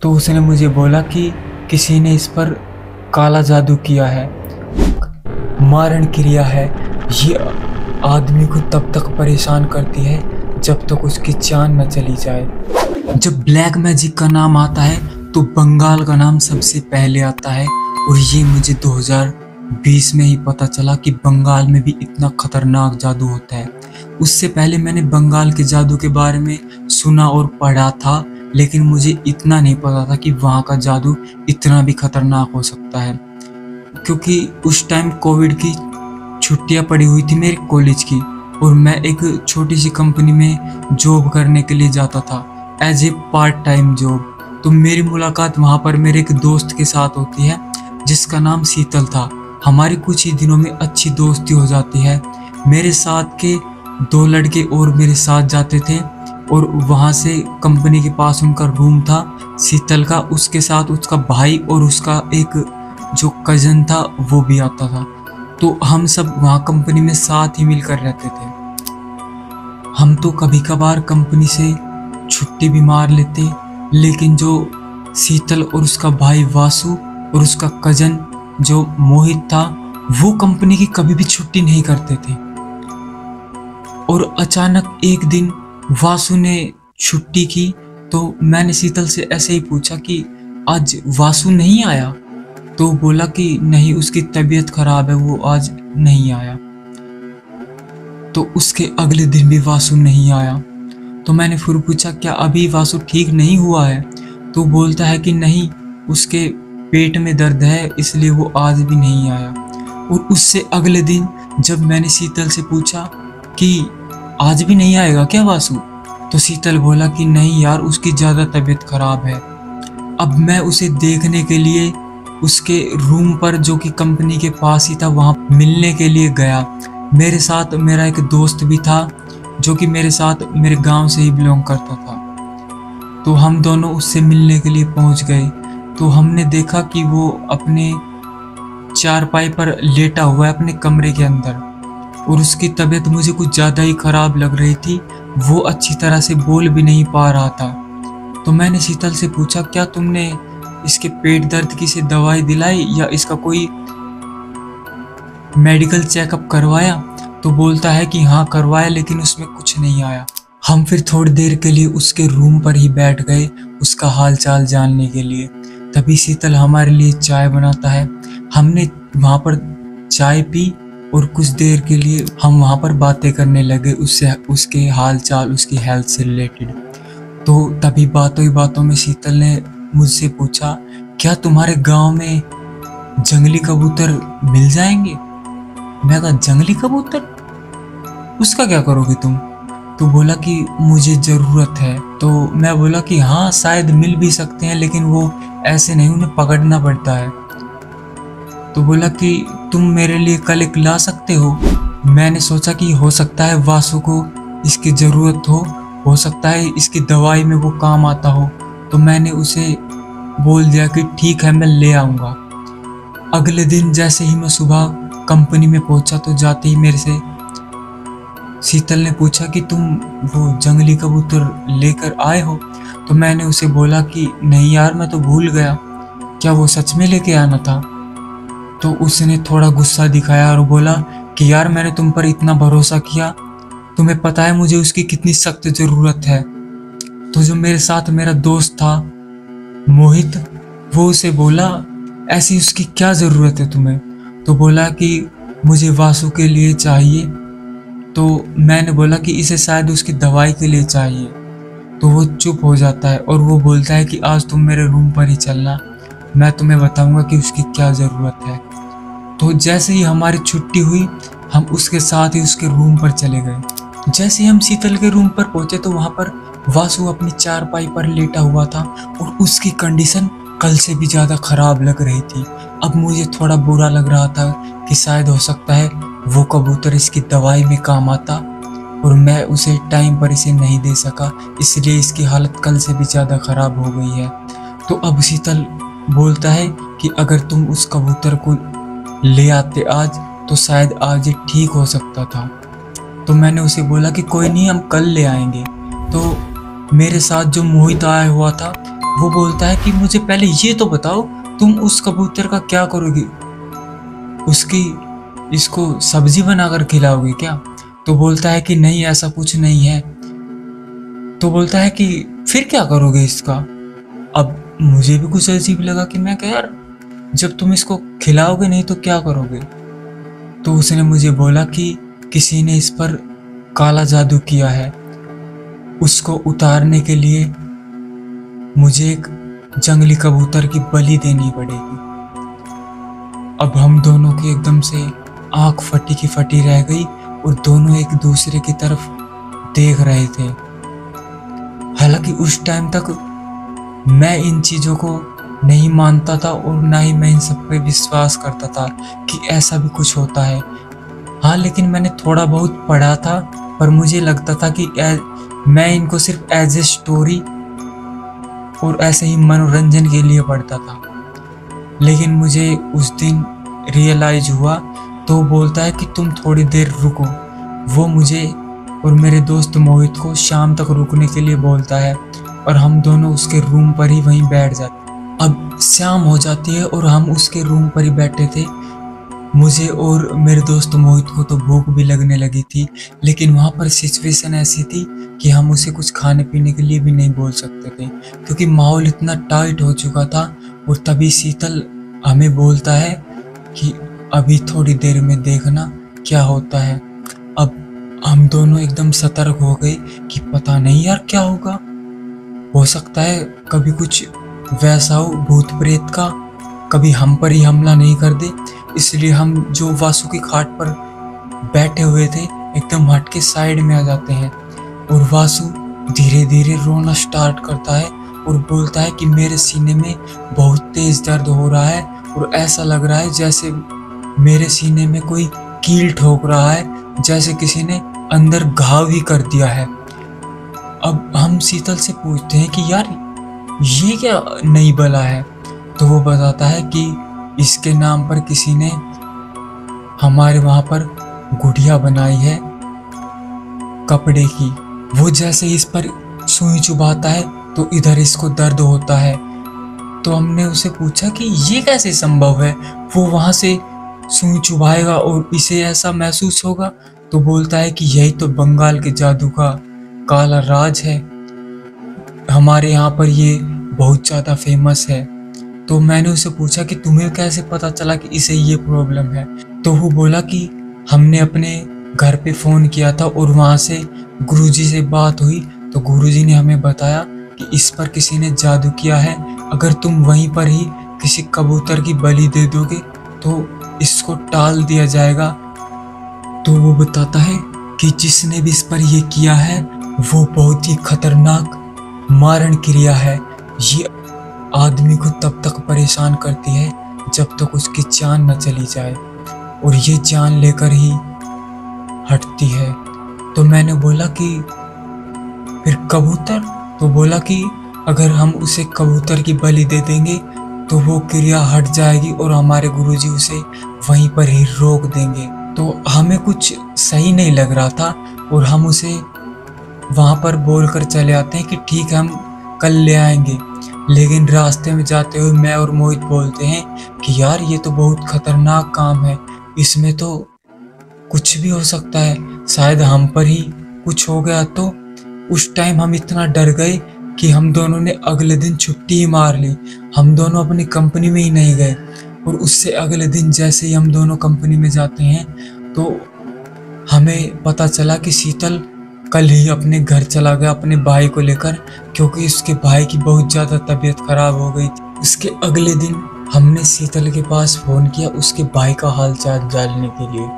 तो उसने मुझे बोला कि किसी ने इस पर काला जादू किया है, मारण क्रिया है। ये आदमी को तब तक परेशान करती है जब तक उसकी जान न चली जाए। जब ब्लैक मैजिक का नाम आता है तो बंगाल का नाम सबसे पहले आता है, और ये मुझे 2020 में ही पता चला कि बंगाल में भी इतना खतरनाक जादू होता है। उससे पहले मैंने बंगाल के जादू के बारे में सुना और पढ़ा था, लेकिन मुझे इतना नहीं पता था कि वहाँ का जादू इतना भी खतरनाक हो सकता है। क्योंकि उस टाइम कोविड की छुट्टियाँ पड़ी हुई थी मेरे कॉलेज की, और मैं एक छोटी सी कंपनी में जॉब करने के लिए जाता था as a part time job. तो मेरी मुलाकात वहाँ पर मेरे एक दोस्त के साथ होती है जिसका नाम शीतल था। हमारी कुछ ही दिनों में अच्छी दोस्ती हो जाती है। मेरे साथ के 2 लड़के और मेरे साथ जाते थे, और वहाँ से कंपनी के पास उनका रूम था शीतल का, उसके साथ उसका भाई और उसका एक जो कज़न था वो भी आता था। तो हम सब वहाँ कंपनी में साथ ही मिलकर रहते थे। हम तो कभी कभार कंपनी से छुट्टी भी मार लेते, लेकिन जो शीतल और उसका भाई वासु और उसका कज़न जो मोहित था, वो कंपनी की कभी भी छुट्टी नहीं करते थे। और अचानक एक दिन वासु ने छुट्टी की, तो मैंने शीतल से ऐसे ही पूछा कि आज वासु नहीं आया? तो बोला कि नहीं, उसकी तबीयत खराब है, वो आज नहीं आया। तो उसके अगले दिन भी वासु नहीं आया। तो मैंने फिर पूछा क्या अभी वासु ठीक नहीं हुआ है? तो बोलता है कि नहीं, उसके पेट में दर्द है इसलिए वो आज भी नहीं आया। और उससे अगले दिन जब मैंने शीतल से पूछा कि आज भी नहीं आएगा क्या वासु, तो शीतल बोला कि नहीं यार, उसकी ज़्यादा तबीयत खराब है। अब मैं उसे देखने के लिए उसके रूम पर, जो कि कंपनी के पास ही था, वहाँ मिलने के लिए गया। मेरे साथ मेरा एक दोस्त भी था जो कि मेरे साथ मेरे गांव से ही बिलोंग करता था। तो हम दोनों उससे मिलने के लिए पहुंच गए। तो हमने देखा कि वो अपने चारपाई पर लेटा हुआ है अपने कमरे के अंदर, और उसकी तबीयत मुझे कुछ ज़्यादा ही ख़राब लग रही थी। वो अच्छी तरह से बोल भी नहीं पा रहा था। तो मैंने शीतल से पूछा क्या तुमने इसके पेट दर्द की से दवाई दिलाई या इसका कोई मेडिकल चेकअप करवाया? तो बोलता है कि हाँ करवाया, लेकिन उसमें कुछ नहीं आया। हम फिर थोड़ी देर के लिए उसके रूम पर ही बैठ गए उसका हाल चाल जानने के लिए। तभी शीतल हमारे लिए चाय बनाता है। हमने वहाँ पर चाय पी और कुछ देर के लिए हम वहाँ पर बातें करने लगे उससे, उसके हाल चाल, उसकी हेल्थ से रिलेटेड। तो तभी बातों ही बातों में शीतल ने मुझसे पूछा क्या तुम्हारे गांव में जंगली कबूतर मिल जाएंगे? मैं कहा जंगली कबूतर, उसका क्या करोगे तुम? तो बोला कि मुझे ज़रूरत है। तो मैं बोला कि हाँ शायद मिल भी सकते हैं, लेकिन वो ऐसे नहीं, उन्हें पकड़ना पड़ता है। तो बोला कि तुम मेरे लिए कल एक ला सकते हो? मैंने सोचा कि हो सकता है वासु को इसकी ज़रूरत हो सकता है इसकी दवाई में वो काम आता हो। तो मैंने उसे बोल दिया कि ठीक है मैं ले आऊँगा। अगले दिन जैसे ही मैं सुबह कंपनी में पहुंचा तो जाते ही मेरे से शीतल ने पूछा कि तुम वो जंगली कबूतर लेकर आए हो? तो मैंने उसे बोला कि नहीं यार, मैं तो भूल गया। क्या वो सच में लेके आना था? तो उसने थोड़ा गुस्सा दिखाया और बोला कि यार मैंने तुम पर इतना भरोसा किया, तुम्हें पता है मुझे उसकी कितनी सख्त ज़रूरत है। तो जो मेरे साथ मेरा दोस्त था मोहित, वो उसे बोला ऐसी उसकी क्या ज़रूरत है तुम्हें? तो बोला कि मुझे वासु के लिए चाहिए। तो मैंने बोला कि इसे शायद उसकी दवाई के लिए चाहिए। तो वो चुप हो जाता है और वो बोलता है कि आज तुम मेरे रूम पर ही चलना, मैं तुम्हें बताऊंगा कि उसकी क्या ज़रूरत है। तो जैसे ही हमारी छुट्टी हुई हम उसके साथ ही उसके रूम पर चले गए। जैसे ही हम शीतल के रूम पर पहुंचे तो वहाँ पर वासु अपनी चारपाई पर लेटा हुआ था और उसकी कंडीशन कल से भी ज़्यादा ख़राब लग रही थी। अब मुझे थोड़ा बुरा लग रहा था कि शायद हो सकता है वो कबूतर इसकी दवाई में काम आता, और मैं उसे टाइम पर इसे नहीं दे सका, इसलिए इसकी हालत कल से भी ज़्यादा ख़राब हो गई है। तो अब शीतल बोलता है कि अगर तुम उस कबूतर को ले आते आज तो शायद आज ये ठीक हो सकता था। तो मैंने उसे बोला कि कोई नहीं, हम कल ले आएंगे। तो मेरे साथ जो मोहित आया हुआ था वो बोलता है कि मुझे पहले ये तो बताओ, तुम उस कबूतर का क्या करोगी? उसकी इसको सब्जी बनाकर खिलाओगे क्या? तो बोलता है कि नहीं, ऐसा कुछ नहीं है। तो बोलता है कि फिर क्या करोगे इसका? अब मुझे भी कुछ अजीब लगा कि मैं क्या यार, जब तुम इसको खिलाओगे नहीं तो क्या करोगे? तो उसने मुझे बोला कि किसी ने इस पर काला जादू किया है, उसको उतारने के लिए मुझे एक जंगली कबूतर की बलि देनी पड़ेगी। अब हम दोनों की एकदम से आंख फटी की फटी रह गई और दोनों एक दूसरे की तरफ देख रहे थे। हालांकि उस टाइम तक मैं इन चीज़ों को नहीं मानता था और ना ही मैं इन सब पे विश्वास करता था कि ऐसा भी कुछ होता है। हाँ, लेकिन मैंने थोड़ा बहुत पढ़ा था, पर मुझे लगता था कि मैं इनको सिर्फ एज ए स्टोरी और ऐसे ही मनोरंजन के लिए पढ़ता था। लेकिन मुझे उस दिन रियलाइज हुआ। तो बोलता है कि तुम थोड़ी देर रुको। वो मुझे और मेरे दोस्त मोहित को शाम तक रुकने के लिए बोलता है और हम दोनों उसके रूम पर ही वहीं बैठ जाते। अब शाम हो जाती है और हम उसके रूम पर ही बैठे थे। मुझे और मेरे दोस्त मोहित को तो भूख भी लगने लगी थी, लेकिन वहाँ पर सिचुएशन ऐसी थी कि हम उसे कुछ खाने पीने के लिए भी नहीं बोल सकते थे, क्योंकि माहौल इतना टाइट हो चुका था। और तभी शीतल हमें बोलता है कि अभी थोड़ी देर में देखना क्या होता है। अब हम दोनों एकदम सतर्क हो गए कि पता नहीं यार क्या होगा, हो सकता है कभी कुछ वैसा हो भूत प्रेत का, कभी हम पर ही हमला नहीं कर दे। इसलिए हम जो वासु की खाट पर बैठे हुए थे एकदम हट के साइड में आ जाते हैं और वासु धीरे धीरे रोना स्टार्ट करता है और बोलता है कि मेरे सीने में बहुत तेज दर्द हो रहा है और ऐसा लग रहा है जैसे मेरे सीने में कोई कील ठोक रहा है, जैसे किसी ने अंदर घाव ही कर दिया है। अब हम शीतल से पूछते हैं कि यार ये क्या नई बला है? तो वो बताता है कि इसके नाम पर किसी ने हमारे वहाँ पर गुड़िया बनाई है कपड़े की। वो जैसे इस पर सुई चुभाता है तो इधर इसको दर्द होता है। तो हमने उसे पूछा कि ये कैसे संभव है, वो वहाँ से सुई चुभाएगा और इसे ऐसा महसूस होगा? तो बोलता है कि यही तो बंगाल के जादू का काला राज है, हमारे यहाँ पर ये बहुत ज़्यादा फेमस है। तो मैंने उसे पूछा कि तुम्हें कैसे पता चला कि इसे ये प्रॉब्लम है? तो वो बोला कि हमने अपने घर पे फ़ोन किया था और वहाँ से गुरुजी से बात हुई, तो गुरुजी ने हमें बताया कि इस पर किसी ने जादू किया है, अगर तुम वहीं पर ही किसी कबूतर की बलि दे दोगे तो इसको टाल दिया जाएगा। तो वो बताता है कि जिसने भी इस पर ये किया है वो बहुत ही खतरनाक मारण क्रिया है, ये आदमी को तब तक परेशान करती है जब तक उसकी जान न चली जाए और ये जान लेकर ही हटती है। तो मैंने बोला कि फिर कबूतर? तो बोला कि अगर हम उसे कबूतर की बलि दे देंगे तो वो क्रिया हट जाएगी और हमारे गुरुजी उसे वहीं पर ही रोक देंगे। तो हमें कुछ सही नहीं लग रहा था और हम उसे वहाँ पर बोलकर चले आते हैं कि ठीक है हम कल ले आएंगे। लेकिन रास्ते में जाते हुए मैं और मोहित बोलते हैं कि यार ये तो बहुत खतरनाक काम है, इसमें तो कुछ भी हो सकता है, शायद हम पर ही कुछ हो गया। तो उस टाइम हम इतना डर गए कि हम दोनों ने अगले दिन छुट्टी ही मार ली। हम दोनों अपनी कंपनी में ही नहीं गए और उससे अगले दिन जैसे ही हम दोनों कंपनी में जाते हैं तो हमें पता चला कि शीतल कल ही अपने घर चला गया अपने भाई को लेकर, क्योंकि उसके भाई की बहुत ज़्यादा तबीयत खराब हो गई थी। उसके अगले दिन हमने शीतल के पास फ़ोन किया उसके भाई का हाल चाल जानने के लिए।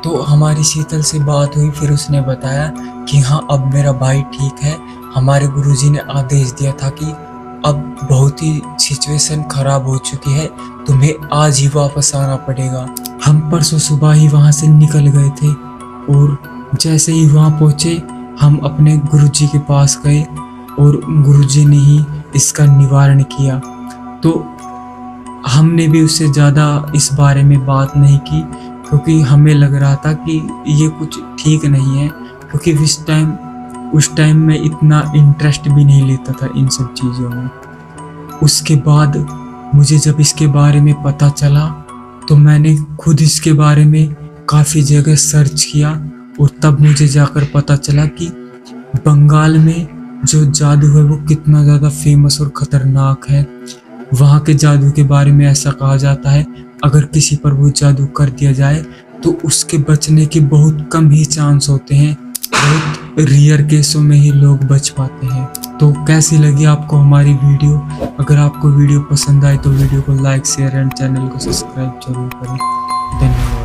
तो हमारी शीतल से बात हुई, फिर उसने बताया कि हाँ अब मेरा भाई ठीक है, हमारे गुरुजी ने आदेश दिया था कि अब बहुत ही सिचुएशन ख़राब हो चुकी है, तुम्हें आज ही वापस आना पड़ेगा। हम परसों सुबह ही वहाँ से निकल गए थे और जैसे ही वहाँ पहुँचे हम अपने गुरुजी के पास गए और गुरुजी ने ही इसका निवारण किया। तो हमने भी उससे ज़्यादा इस बारे में बात नहीं की क्योंकि हमें लग रहा था कि ये कुछ ठीक नहीं है, क्योंकि उस टाइम मैं इतना इंटरेस्ट भी नहीं लेता था इन सब चीज़ों में। उसके बाद मुझे जब इसके बारे में पता चला तो मैंने खुद इसके बारे में काफ़ी जगह सर्च किया और तब मुझे जाकर पता चला कि बंगाल में जो जादू है वो कितना ज़्यादा फेमस और ख़तरनाक है। वहाँ के जादू के बारे में ऐसा कहा जाता है अगर किसी पर वो जादू कर दिया जाए तो उसके बचने के बहुत कम ही चांस होते हैं, बहुत रेयर केसों में ही लोग बच पाते हैं। तो कैसी लगी आपको हमारी वीडियो? अगर आपको वीडियो पसंद आए तो वीडियो को लाइक शेयर एंड चैनल को सब्सक्राइब जरूर करें। धन्यवाद।